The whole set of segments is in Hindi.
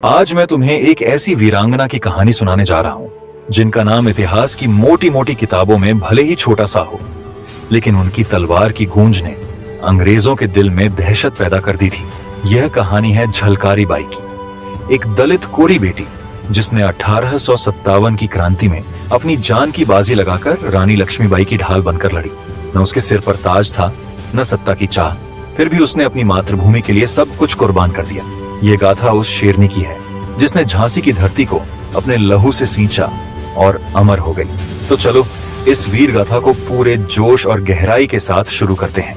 आज मैं तुम्हें एक ऐसी वीरांगना की कहानी सुनाने जा रहा हूं जिनका नाम इतिहास की मोटी मोटी किताबों में भले ही छोटा सा हो, लेकिन उनकी तलवार की गूंज ने अंग्रेजों के दिल में दहशत पैदा कर दी थी। यह कहानी है झलकारी बाई की, एक दलित कोरी बेटी जिसने 1857 की क्रांति में अपनी जान की बाजी लगाकर रानी लक्ष्मीबाई की ढाल बनकर लड़ी। न उसके सिर पर ताज था, न सत्ता की चाह, फिर भी उसने अपनी मातृभूमि के लिए सब कुछ कुर्बान कर दिया। ये गाथा उस शेरनी की है जिसने झांसी की धरती को अपने लहू से सींचा और अमर हो गई। तो चलो इस वीर गाथा को पूरे जोश और गहराई के साथ शुरू करते हैं।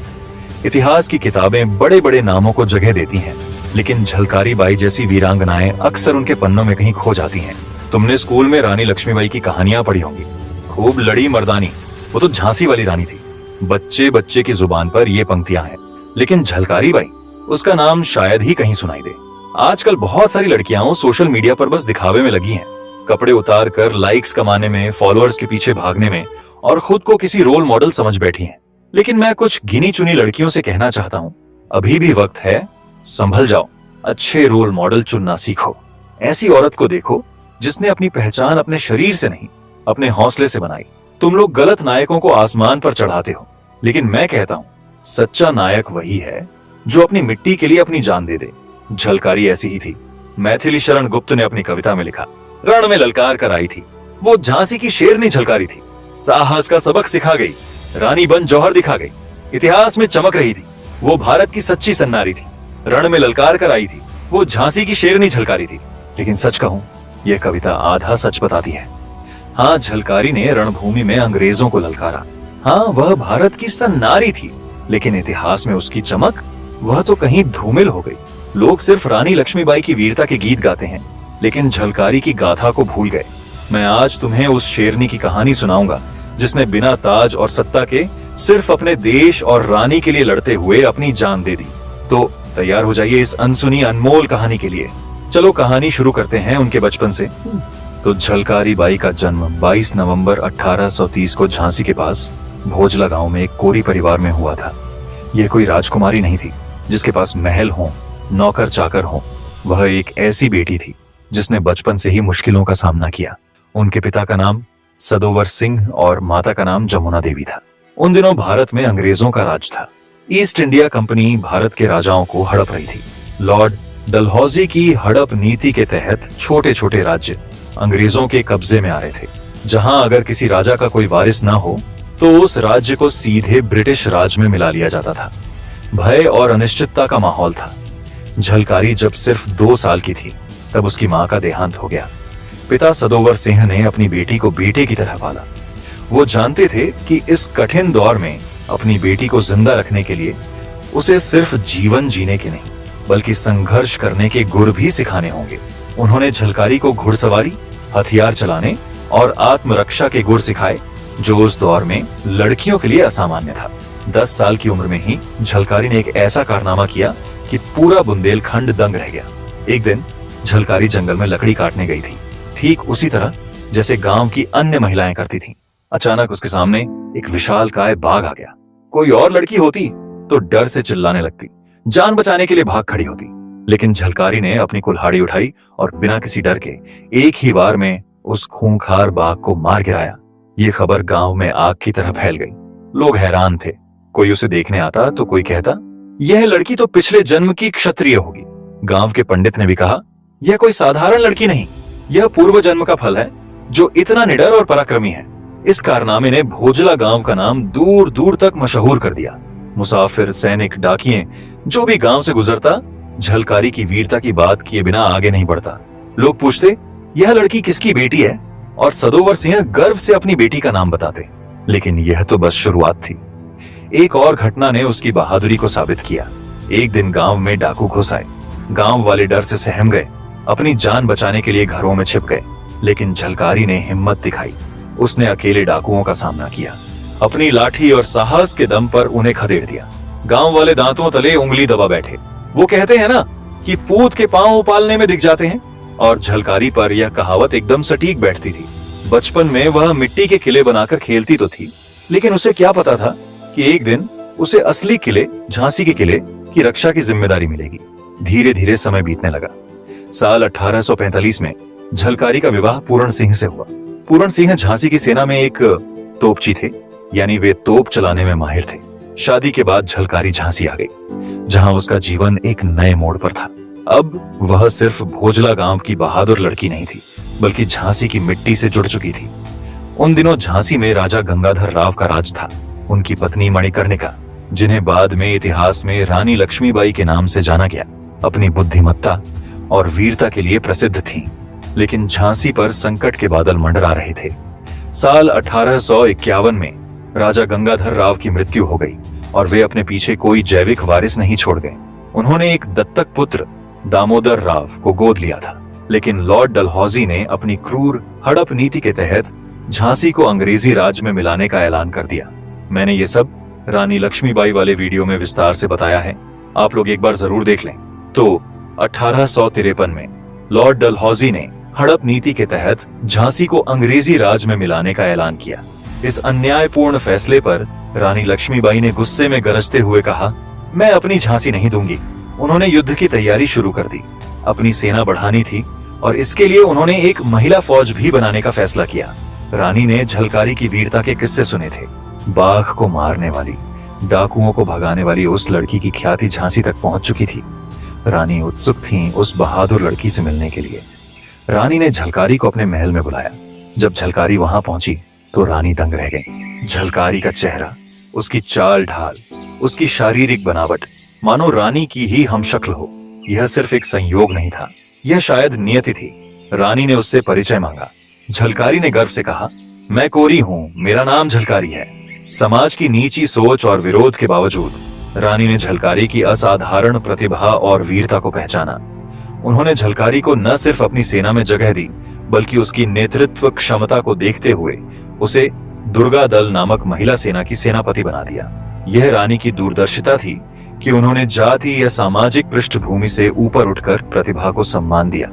इतिहास की किताबें बड़े बड़े नामों को जगह देती हैं, लेकिन झलकारी बाई जैसी वीरांगनाएं अक्सर उनके पन्नों में कहीं खो जाती हैं। तुमने स्कूल में रानी लक्ष्मीबाई की कहानियां पढ़ी होंगी। खूब लड़ी मर्दानी, वो तो झांसी वाली रानी थी। बच्चे बच्चे की जुबान पर ये पंक्तियां हैं, लेकिन झलकारी बाई, उसका नाम शायद ही कहीं सुनाई दे। आजकल बहुत सारी लड़कियां सोशल मीडिया पर बस दिखावे में लगी हैं, कपड़े उतार कर लाइक्स कमाने में, फॉलोअर्स के पीछे भागने में और खुद को किसी रोल मॉडल समझ बैठी हैं। लेकिन मैं कुछ गिनी चुनी लड़कियों से कहना चाहता हूँ, अभी भी वक्त है, संभल जाओ, अच्छे रोल मॉडल चुनना सीखो। ऐसी औरत को देखो जिसने अपनी पहचान अपने शरीर से नहीं, अपने हौसले से बनाई। तुम लोग गलत नायकों को आसमान पर चढ़ाते हो, लेकिन मैं कहता हूँ सच्चा नायक वही है जो अपनी मिट्टी के लिए अपनी जान दे दे। झलकारी ऐसी ही थी। मैथिली शरण गुप्त ने अपनी कविता में लिखा, रण में ललकार कर आई थी, वो झांसी की शेरनी झलकारी थी। साहस का सबक सिखा गई, रानी बन जौहर दिखा गई, इतिहास में चमक रही थी। वो भारत की सच्ची सन्नारी थी, रण में ललकार कर आई थी, वो झांसी की शेरनी झलकारी थी। लेकिन सच कहूं, यह कविता आधा सच बताती है। हाँ, झलकारी ने रणभूमि में अंग्रेजों को ललकारा। हाँ, वह भारत की सन्नारी थी, लेकिन इतिहास में उसकी चमक वह तो कहीं धूमिल हो गई। लोग सिर्फ रानी लक्ष्मीबाई की वीरता के गीत गाते हैं, लेकिन झलकारी की गाथा को भूल गए। मैं आज तुम्हें उस शेरनी की कहानी सुनाऊंगा जिसने बिना ताज और सत्ता के सिर्फ अपने देश और रानी के लिए लड़ते हुए अपनी जान दे दी। तो तैयार हो जाइए इस अनसुनी अनमोल कहानी के लिए। चलो कहानी शुरू करते हैं उनके बचपन से। तो झलकारी बाई का जन्म 22 नवंबर 1830 को झांसी के पास भोजला गांव में एक कोरी परिवार में हुआ था। यह कोई राजकुमारी नहीं थी जिसके पास महल हो, नौकर चाकर हो। वह एक ऐसी बेटी थी जिसने बचपन से ही मुश्किलों का सामना किया। उनके पिता का नाम सदोवर सिंह और माता का नाम जमुना देवी था। उन दिनों भारत में अंग्रेजों का राज था। ईस्ट इंडिया कंपनी भारत के राजाओं को हड़प रही थी। लॉर्ड डलहौजी की हड़प नीति के तहत छोटे छोटे राज्य अंग्रेजों के कब्जे में आ रहे थे। जहां अगर किसी राजा का कोई वारिस ना हो तो उस राज्य को सीधे ब्रिटिश राज में मिला लिया जाता था। भय और अनिश्चितता का माहौल था। झलकारी जब सिर्फ 2 साल की थी तब उसकी मां का देहांत हो गया। पिता सदोवर सिंह ने अपनी बेटी को बेटे की तरह पाला। वो जानते थे कि इस कठिन दौर में अपनी बेटी को जिंदा रखने के लिए उसे सिर्फ जीवन जीने के नहीं बल्कि संघर्ष करने के गुर भी सिखाने होंगे। उन्होंने झलकारी को घुड़सवारी, हथियार चलाने और आत्मरक्षा के गुर सिखाए, जो उस दौर में लड़कियों के लिए असामान्य था। 10 साल की उम्र में ही झलकारी ने एक ऐसा कारनामा किया कि पूरा बुंदेलखंड दंग रह गया। एक दिन झलकारी जंगल में लकड़ी काटने गई थी, ठीक उसी तरह जैसे गांव की अन्य महिलाएं करती थीं। अचानक उसके सामने एक विशालकाय बाघ आ गया। कोई और लड़की होती तो डर से चिल्लाने लगती, जान बचाने के लिए भाग खड़ी होती। लेकिन झलकारी ने अपनी कुल्हाड़ी उठाई और बिना किसी डर के एक ही बार में उस खूंखार बाघ को मार गिराया। ये खबर गांव में आग की तरह फैल गई। लोग हैरान थे। कोई उसे देखने आता तो कोई कहता, यह लड़की तो पिछले जन्म की क्षत्रिय होगी। गांव के पंडित ने भी कहा, यह कोई साधारण लड़की नहीं, यह पूर्व जन्म का फल है जो इतना निडर और पराक्रमी है। इस कारनामे ने भोजला गांव का नाम दूर दूर तक मशहूर कर दिया। मुसाफिर, सैनिक, डाकिये, जो भी गांव से गुजरता झलकारी की वीरता की बात किए बिना आगे नहीं बढ़ता। लोग पूछते, यह लड़की किसकी बेटी है, और सदोवर सिंह गर्व से अपनी बेटी का नाम बताते। लेकिन यह तो बस शुरुआत थी। एक और घटना ने उसकी बहादुरी को साबित किया। एक दिन गांव में डाकू घुस आए। गांव वाले डर से सहम गए, अपनी जान बचाने के लिए घरों में छिप गए। लेकिन झलकारी ने हिम्मत दिखाई। उसने अकेले डाकुओं का सामना किया, अपनी लाठी और साहस के दम पर उन्हें खदेड़ दिया। गांव वाले दांतों तले उंगली दबा बैठे। वो कहते हैं ना कि पूत के पांव उपालने में दिख जाते हैं, और झलकारी पर यह कहावत एकदम सटीक बैठती थी। बचपन में वह मिट्टी के किले बनाकर खेलती तो थी, लेकिन उसे क्या पता था कि एक दिन उसे असली किले, झांसी के किले की रक्षा की जिम्मेदारी मिलेगी। धीरे धीरे समय बीतने लगा। साल 1845 में झलकारी का विवाह पूरण सिंह से हुआ। पूरण सिंह झांसी की सेना में एक तोपची थे, यानी वे तोप चलाने में माहिर थे। शादी के बाद झलकारी झांसी आ गई, जहां उसका जीवन एक नए मोड़ पर था। अब वह सिर्फ भोजला गांव की बहादुर लड़की नहीं थी, बल्कि झांसी की मिट्टी से जुड़ चुकी थी। उन दिनों झांसी में राजा गंगाधर राव का राज था। उनकी पत्नी मणिकर्णिका, जिन्हें बाद में इतिहास में रानी लक्ष्मीबाई के नाम से जाना गया, अपनी बुद्धिमत्ता और वीरता के लिए प्रसिद्ध थीं। लेकिन झांसी पर संकट के बादल मंडरा रहे थे। साल 1851 में राजा गंगाधर राव की मृत्यु हो गई और वे अपने पीछे कोई जैविक वारिस नहीं छोड़ गए। उन्होंने एक दत्तक पुत्र दामोदर राव को गोद लिया था, लेकिन लॉर्ड डलहौजी ने अपनी क्रूर हड़प नीति के तहत झांसी को अंग्रेजी राज में मिलाने का ऐलान कर दिया। मैंने ये सब रानी लक्ष्मीबाई वाले वीडियो में विस्तार से बताया है, आप लोग एक बार जरूर देख लें। तो 1853 में लॉर्ड डलहौजी ने हड़प नीति के तहत झांसी को अंग्रेजी राज में मिलाने का ऐलान किया। इस अन्यायपूर्ण फैसले पर रानी लक्ष्मीबाई ने गुस्से में गरजते हुए कहा, मैं अपनी झांसी नहीं दूंगी। उन्होंने युद्ध की तैयारी शुरू कर दी। अपनी सेना बढ़ानी थी और इसके लिए उन्होंने एक महिला फौज भी बनाने का फैसला किया। रानी ने झलकारी की वीरता के किस्से सुने थे। बाघ को मारने वाली, डाकुओं को भगाने वाली उस लड़की की ख्याति झांसी तक पहुंच चुकी थी। रानी उत्सुक थीं उस बहादुर लड़की से मिलने के लिए। रानी ने झलकारी को अपने महल में बुलाया। जब झलकारी वहां पहुंची तो रानी दंग रह गई। झलकारी का चेहरा, उसकी चाल ढाल, उसकी शारीरिक बनावट मानो रानी की ही हमशक्ल हो। यह सिर्फ एक संयोग नहीं था, यह शायद नियति थी। रानी ने उससे परिचय मांगा। झलकारी ने गर्व से कहा, मैं कोरी हूँ, मेरा नाम झलकारी है। समाज की नीची सोच और विरोध के बावजूद रानी ने झलकारी की असाधारण प्रतिभा और वीरता को पहचाना। उन्होंने झलकारी को न सिर्फ अपनी सेना में जगह दी, बल्कि उसकी नेतृत्व क्षमता को देखते हुए उसे दुर्गा दल नामक महिला सेना की सेनापति बना दिया। यह रानी की दूरदर्शिता थी कि उन्होंने जाति या सामाजिक पृष्ठभूमि से ऊपर उठकर प्रतिभा को सम्मान दिया।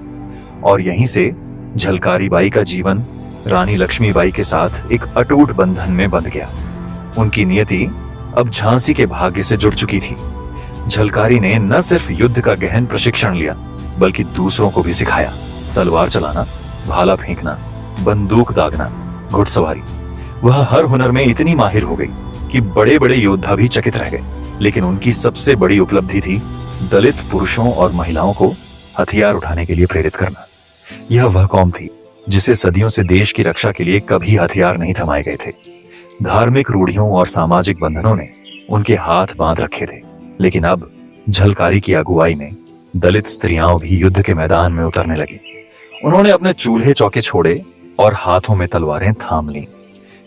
और यहीं से झलकारी बाई का जीवन रानी लक्ष्मीबाई के साथ एक अटूट बंधन में बंध गया। उनकी नियति अब झांसी के भाग्य से जुड़ चुकी थी। झलकारी ने न सिर्फ युद्ध का गहन प्रशिक्षण लिया, बल्कि दूसरों को भी सिखाया। तलवार चलाना, भाला फेंकना, बंदूक दागना, घुड़सवारी। वह हर हुनर में इतनी माहिर हो गई कि बड़े बड़े योद्धा भी चकित रह गए। लेकिन उनकी सबसे बड़ी उपलब्धि थी दलित पुरुषों और महिलाओं को हथियार उठाने के लिए प्रेरित करना। यह वह कौम थी जिसे सदियों से देश की रक्षा के लिए कभी हथियार नहीं थमाए गए थे। धार्मिक रूढ़ियों और सामाजिक बंधनों ने उनके हाथ बांध रखे थे। लेकिन अब झलकारी की अगुवाई में दलित स्त्रियां भी युद्ध के मैदान में उतरने लगी। उन्होंने अपने चूल्हे चौके छोड़े और हाथों में तलवारें थाम लीं।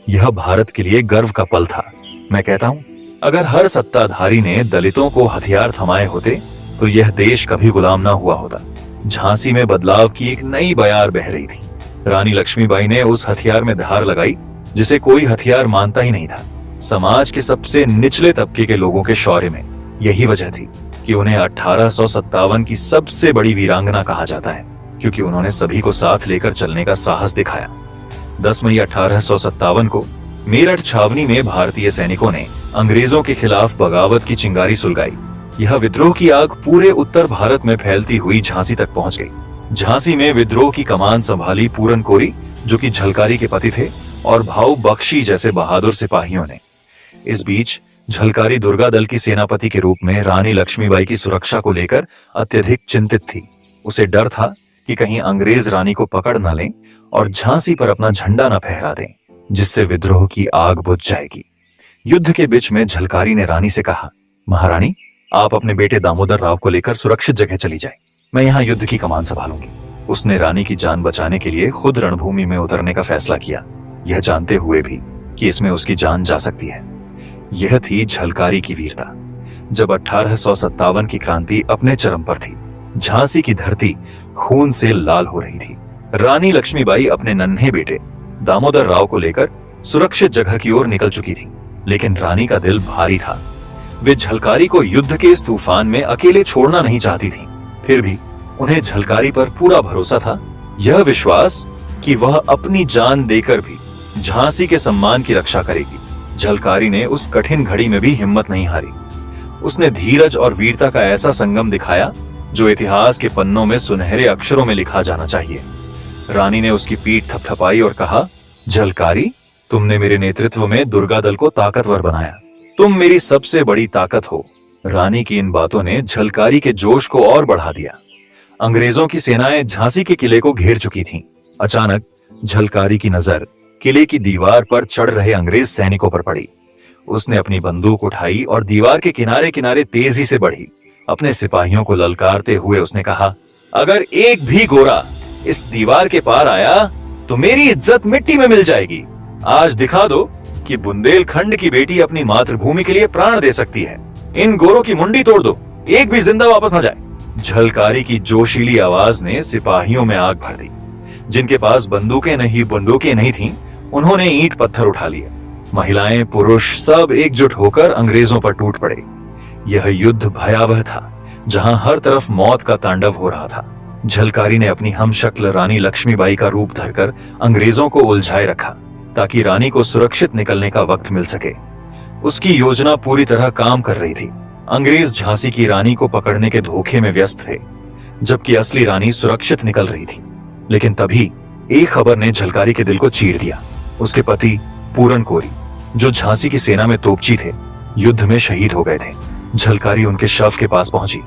यह भारत के लिए गर्व का पल था। मैं कहता हूं, अगर हर सत्ताधारी ने दलितों को हथियार थमाए होते तो यह देश कभी गुलाम ना हुआ होता। झांसी में बदलाव की एक नई बयार बह रही थी। रानी लक्ष्मीबाई ने उस हथियार में धार लगाई जिसे कोई हथियार मानता ही नहीं था। समाज के सबसे निचले तबके के लोगों के शौर्य में यही वजह थी कि उन्हें 1857 की सबसे बड़ी वीरांगना कहा जाता है, क्योंकि उन्होंने सभी को साथ लेकर चलने का साहस दिखाया। 10 मई 1857 को मेरठ छावनी में भारतीय सैनिकों ने अंग्रेजों के खिलाफ बगावत की चिंगारी सुलगाई। यह विद्रोह की आग पूरे उत्तर भारत में फैलती हुई झांसी तक पहुंच गई। झांसी में विद्रोह की कमान संभाली पूरन कोरी, जो कि झलकारी के पति थे, और भाऊ बख्शी जैसे बहादुर सिपाहियों ने। इस बीच झलकारी दुर्गा दल की सेनापति के रूप में रानी लक्ष्मीबाई की सुरक्षा को लेकर अत्यधिक चिंतित थी। उसे डर था कि कहीं अंग्रेज रानी को पकड़ न लें और झांसी पर अपना झंडा न फहरा दें, जिससे विद्रोह की आग बुझ जाएगी। युद्ध के बीच में झलकारी ने रानी से कहा, महारानी, आप अपने बेटे दामोदर राव को लेकर सुरक्षित जगह चली जाएं, मैं यहाँ युद्ध की कमान संभालूंगी। उसने रानी की जान बचाने के लिए खुद रणभूमि में उतरने का फैसला किया, यह जानते हुए भी कि इसमें उसकी जान जा सकती है। यह थी झलकारी की वीरता। जब 1857 की क्रांति अपने चरम पर थी, झांसी की धरती खून से लाल हो रही थी। रानी लक्ष्मीबाई अपने नन्हे बेटे दामोदर राव को लेकर सुरक्षित जगह की ओर निकल चुकी थी, लेकिन रानी का दिल भारी था। वे झलकारी को युद्ध के इस तूफान में अकेले छोड़ना नहीं चाहती थी। फिर भी उन्हें झलकारी पर पूरा भरोसा था, यह विश्वास कि वह अपनी जान देकर भी झांसी के सम्मान की रक्षा करेगी। झलकारी ने उस कठिन घड़ी में भी हिम्मत नहीं हारी। उसने धीरज और वीरता का ऐसा संगम दिखाया जो इतिहास के पन्नों में सुनहरे अक्षरों में लिखा जाना चाहिए। रानी ने उसकी पीठ थपथपाई और कहा, झलकारी, तुमने मेरे नेतृत्व में दुर्गा दल को ताकतवर बनाया। तुम मेरी सबसे बड़ी ताकत हो। रानी की इन बातों ने झलकारी के जोश को और बढ़ा दिया। अंग्रेजों की सेनाएं झांसी के किले को घेर चुकी थीं। अचानक झलकारी की नजर किले की दीवार पर चढ़ रहे अंग्रेज सैनिकों पर पड़ी। उसने अपनी बंदूक उठाई और दीवार के किनारे किनारे तेजी से बढ़ी। अपने सिपाहियों को ललकारते हुए उसने कहा, अगर एक भी गोरा इस दीवार के पार आया तो मेरी इज्जत मिट्टी में मिल जाएगी। आज दिखा दो कि बुंदेलखंड की बेटी अपनी मातृभूमि के लिए प्राण दे सकती है। इन गोरों की मुंडी तोड़ दो, एक भी जिंदा वापस न जाए। झलकारी की जोशीली आवाज ने सिपाहियों में आग भर दी। जिनके पास बंदूकें नहीं थीं, उन्होंने ईंट पत्थर उठा लिए। महिलाएं, पुरुष सब एकजुट होकर अंग्रेजों पर टूट पड़े। यह युद्ध भयावह था, जहां हर तरफ मौत का तांडव हो रहा था। झलकारी ने अपनी हमशक्ल रानी लक्ष्मीबाई का रूप धरकर अंग्रेजों को उलझाए रखा, ताकि रानी को सुरक्षित निकलने का वक्त मिल सके। उसकी योजना पूरी तरह काम कर रही थी। अंग्रेज झांसी की रानी को पकड़ने के धोखे में व्यस्त थे, जबकि असली रानी सुरक्षित निकल रही थी। लेकिन तभी एक खबर ने झलकारी के दिल को चीर दिया। उसके पति पूरन कोरी, जो झांसी की सेना में तोपची थे, युद्ध में शहीद हो गए थे। झलकारी उनके शव के पास पहुंची।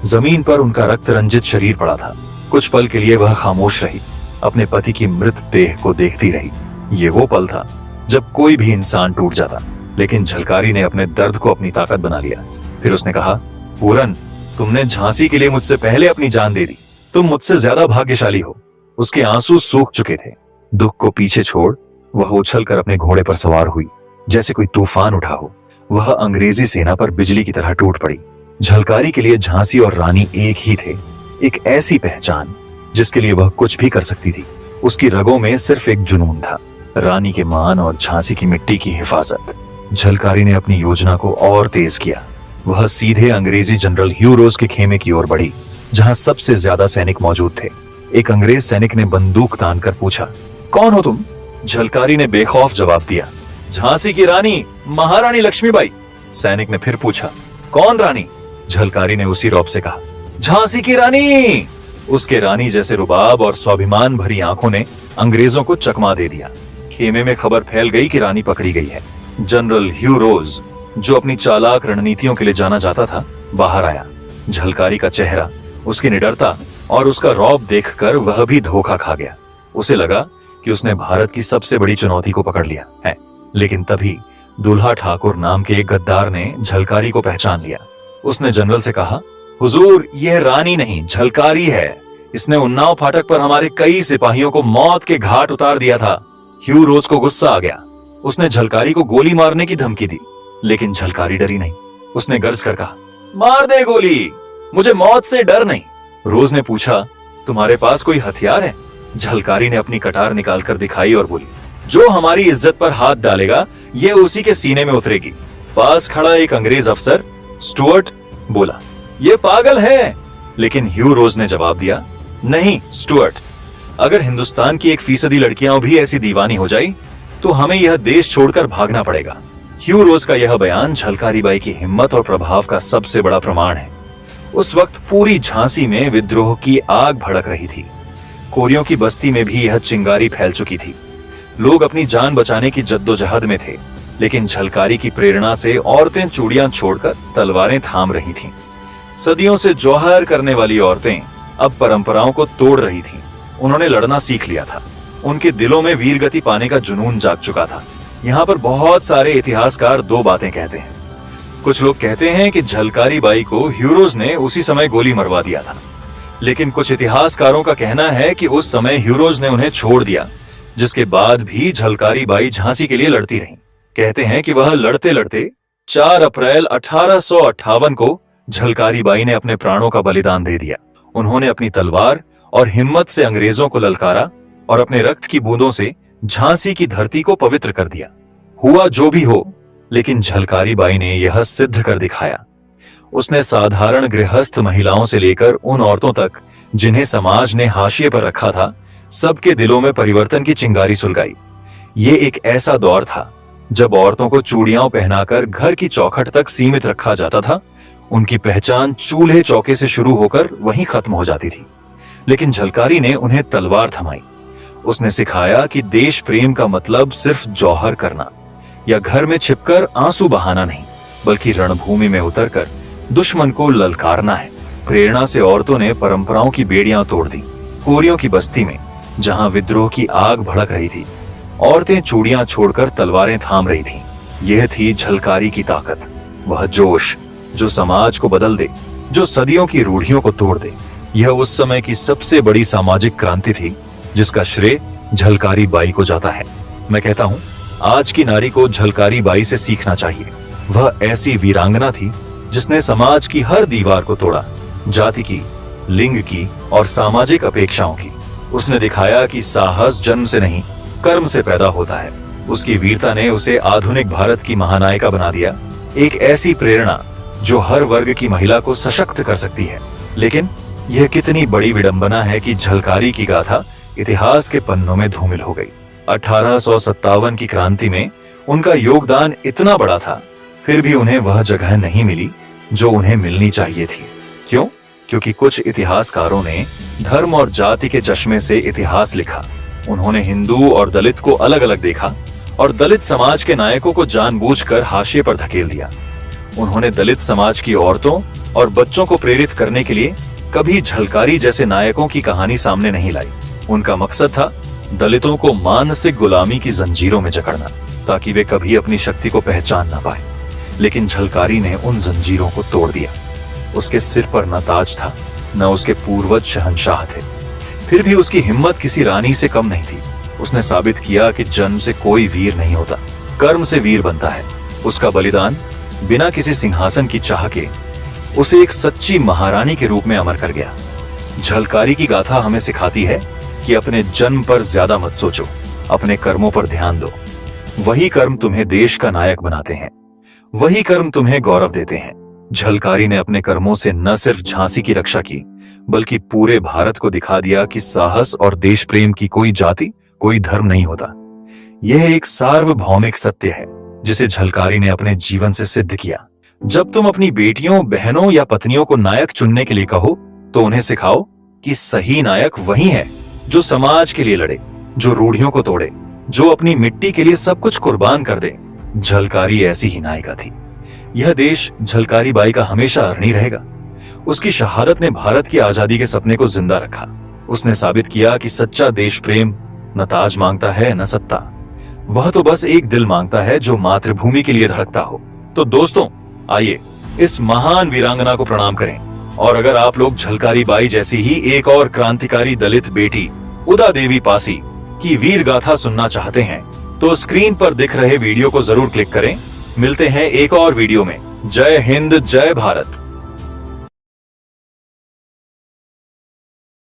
जमीन पर उनका रक्त रंजित शरीर पड़ा था। कुछ पल के लिए वह खामोश रही, अपने पति की मृत देह को देखती रही। ये वो पल था जब कोई भी इंसान टूट जाता, लेकिन झलकारी ने अपने दर्द को अपनी ताकत बना लिया। फिर उसने कहा, पूरन, तुमने झांसी के लिए मुझसे पहले अपनी जान दे दी। तुम मुझसे ज्यादा भाग्यशाली हो। उसके आंसू सूख चुके थे। दुख को पीछे छोड़ वह उछलकर अपने घोड़े पर सवार हुई। जैसे कोई तूफान उठा हो, वह अंग्रेजी सेना पर बिजली की तरह टूट पड़ी। झलकारी के लिए झांसी और रानी एक ही थे, एक ऐसी पहचान जिसके लिए वह कुछ भी कर सकती थी। उसकी रगों में सिर्फ एक जुनून था, रानी के मान और झांसी की मिट्टी की हिफाजत। झलकारी ने अपनी योजना को और तेज किया। वह सीधे अंग्रेजी जनरल ह्यू रोज के खेमे की ओर बढ़ी, जहां सबसे ज्यादा सैनिक मौजूद थे। एक अंग्रेज सैनिक ने बंदूक तान कर पूछा, कौन हो तुम? झलकारी ने बेखौफ जवाब दिया, झांसी की रानी महारानी लक्ष्मीबाई। सैनिक ने फिर पूछा, कौन रानी? झलकारी ने उसी रौब से कहा, झांसी की रानी। उसके रानी जैसे रुबाब और स्वाभिमान भरी आंखों ने अंग्रेजों को चकमा दे दिया। खेमे में खबर फैल गई कि रानी पकड़ी गई है। जनरल ह्यू रोज, जो अपनी चालाक रणनीतियों के लिए जाना जाता था, बाहर आया। झलकारी का चेहरा, उसकी निडरता और उसका रौब देखकर वह भी धोखा खा गया। उसे लगा कि उसने भारत की सबसे बड़ी चुनौती को पकड़ लिया है। लेकिन तभी दुल्हा ठाकुर नाम के एक गद्दार ने झलकारी को पहचान लिया। उसने जनरल से कहा, हुजूर, यह रानी नहीं, झलकारी है। इसने उन्नाव फाटक पर हमारे कई सिपाहियों को मौत के घाट उतार दिया था। ह्यू रोज को गुस्सा आ गया। उसने झलकारी को गोली मारने की धमकी दी, लेकिन झलकारी डरी नहीं। उसने गर्ज कर कहा, मार दे गोली, मुझे मौत से डर नहीं। रोज ने पूछा, तुम्हारे पास कोई हथियार है? झलकारी ने अपनी कटार निकालकर दिखाई और बोली, जो हमारी इज्जत पर हाथ डालेगा ये उसी के सीने में उतरेगी। पास खड़ा एक अंग्रेज अफसर स्टुअर्ट बोला, ये पागल है। लेकिन ह्यू रोज ने जवाब दिया, नहीं स्टुअर्ट, अगर हिंदुस्तान की 1% लड़कियां भी ऐसी दीवानी हो जाए तो हमें यह देश छोड़कर भागना पड़ेगा। ह्यू रोज का यह बयान झलकारी बाई की हिम्मत और प्रभाव का सबसे बड़ा प्रमाण है। उस वक्त पूरी झांसी में विद्रोह की आग भड़क रही थी। कोरियों की बस्ती में भी यह चिंगारी फैल चुकी थी। लोग अपनी जान बचाने की जद्दोजहद में थे, लेकिन झलकारी की प्रेरणा से औरतें चूड़ियां छोड़कर तलवारें थाम रही थीं। सदियों से जौहर करने वाली औरतें अब परंपराओं को तोड़ रही थीं। उन्होंने लड़ना सीख लिया था। उनके दिलों में वीरगति पाने का जुनून जाग चुका था। यहाँ पर बहुत सारे इतिहासकार दो बातें कहते हैं। कुछ लोग कहते हैं कि झलकारी बाई को ह्यू रोज ने उसी समय गोली मरवा दिया था, लेकिन कुछ इतिहासकारों का कहना है कि उस समय ह्यू रोज ने उन्हें छोड़ दिया, जिसके बाद भी झलकारी बाई झांसी के लिए लड़ती रहीं। कहते हैं कि वह लड़ते लड़ते 4 अप्रैल 1858 को झलकारी बाई ने अपने प्राणों का बलिदान दे दिया। उन्होंने अपनी तलवार और हिम्मत से अंग्रेजों को ललकारा और अपने रक्त की बूंदों से झांसी की धरती को पवित्र कर दिया। हुआ जो भी हो, लेकिन झलकारी बाई ने यह सिद्ध कर दिखाया। उसने साधारण गृहस्थ महिलाओं से लेकर उन औरतों तक जिन्हें समाज ने हाशिए पर रखा था, सबके दिलों में परिवर्तन की चिंगारी सुलगाई। ये एक ऐसा दौर था जब औरतों को चूड़ियां पहनाकर घर की चौखट तक सीमित रखा जाता था उनकी पहचान चूल्हे चौके से शुरू होकर वहीं खत्म हो जाती थी। लेकिन झलकारी ने उन्हें तलवार थमाई। उसने सिखाया कि देश प्रेम का मतलब सिर्फ जौहर करना या घर में छिपकर आंसू बहाना नहीं, बल्कि रणभूमि में उतरकर दुश्मन को ललकारना है। प्रेरणा से औरतों ने परंपराओं की बेड़ियां तोड़ दी। कोरियों की बस्ती में जहां विद्रोह की आग भड़क रही थी, औरतें चूड़ियां छोड़कर तलवारें थाम रही थीं। यह थी झलकारी की ताकत, वह जोश जो समाज को बदल दे, जो सदियों की रूढ़ियों को तोड़ दे। यह उस समय की सबसे बड़ी सामाजिक क्रांति थी, जिसका श्रेय झलकारी बाई को जाता है। मैं कहता हूँ, आज की नारी को झलकारी बाई से सीखना चाहिए। वह ऐसी वीरांगना थी जिसने समाज की हर दीवार को तोड़ा, जाति की, लिंग की और सामाजिक अपेक्षाओं की। उसने दिखाया कि साहस जन्म से नहीं, कर्म से पैदा होता है। उसकी वीरता ने उसे आधुनिक भारत की महानायिका बना दिया, एक ऐसी प्रेरणा जो हर वर्ग की महिला को सशक्त कर सकती है। लेकिन यह कितनी बड़ी विडंबना है कि झलकारी की गाथा इतिहास के पन्नों में धूमिल हो गई। 1857 की क्रांति में उनका योगदान इतना बड़ा था, फिर भी उन्हें वह जगह नहीं मिली जो उन्हें मिलनी चाहिए थी। क्यों? क्योंकि कुछ इतिहासकारों ने धर्म और जाति के चश्मे से इतिहास लिखा। उन्होंने हिंदू और दलित को अलग अलग देखा और दलित समाज के नायकों को जानबूझकर हाशिए पर धकेल दिया। उन्होंने दलित समाज की औरतों और बच्चों को प्रेरित करने के लिए कभी झलकारी जैसे नायकों की कहानी सामने नहीं लाई। उनका मकसद था दलितों को मानसिक गुलामी की जंजीरों में जकड़ना, ताकि वे कभी अपनी शक्ति को पहचान ना पाए। लेकिन झलकारी ने उन जंजीरों को तोड़ दिया। उसके सिर पर न ताज था, न उसके पूर्वज शहंशाह थे। फिर भी उसकी हिम्मत किसी रानी से कम नहीं थी। उसने साबित किया कि जन्म से कोई वीर नहीं होता, कर्म से वीर बनता है। उसका बलिदान बिना किसी सिंहासन की चाह के उसे एक सच्ची महारानी के रूप में अमर कर गया। झलकारी की गाथा हमें सिखाती है कि अपने जन्म पर ज्यादा मत सोचो, अपने कर्मों पर ध्यान दो। वही कर्म तुम्हें देश का नायक बनाते हैं, वही कर्म तुम्हें गौरव देते हैं। झलकारी ने अपने कर्मों से न सिर्फ झांसी की रक्षा की, बल्कि पूरे भारत को दिखा दिया कि साहस और देश प्रेम की कोई जाति, कोई धर्म नहीं होता। यह एक सार्वभौमिक सत्य है जिसे झलकारी ने अपने जीवन से सिद्ध किया। जब तुम अपनी बेटियों, बहनों या पत्नियों को नायक चुनने के लिए कहो, तो उन्हें सिखाओ कि सही नायक वही है जो समाज के लिए लड़े, जो रूढ़ियों को तोड़े, जो अपनी मिट्टी के लिए सब कुछ कुर्बान कर दे। झलकारी ऐसी ही नायिका थी। यह देश झलकारी बाई का हमेशा ऋणी रहेगा। उसकी शहादत ने भारत की आजादी के सपने को जिंदा रखा। उसने साबित किया कि सच्चा देश प्रेम न ताज मांगता है न सत्ता, वह तो बस एक दिल मांगता है जो मातृभूमि के लिए धड़कता हो। तो दोस्तों, आइए इस महान वीरांगना को प्रणाम करें। और अगर आप लोग झलकारी बाई जैसी ही एक और क्रांतिकारी दलित बेटी उदा देवी पासी की वीर गाथा सुनना चाहते हैं, तो स्क्रीन पर दिख रहे वीडियो को जरूर क्लिक करें। मिलते हैं एक और वीडियो में। जय हिंद, जय भारत।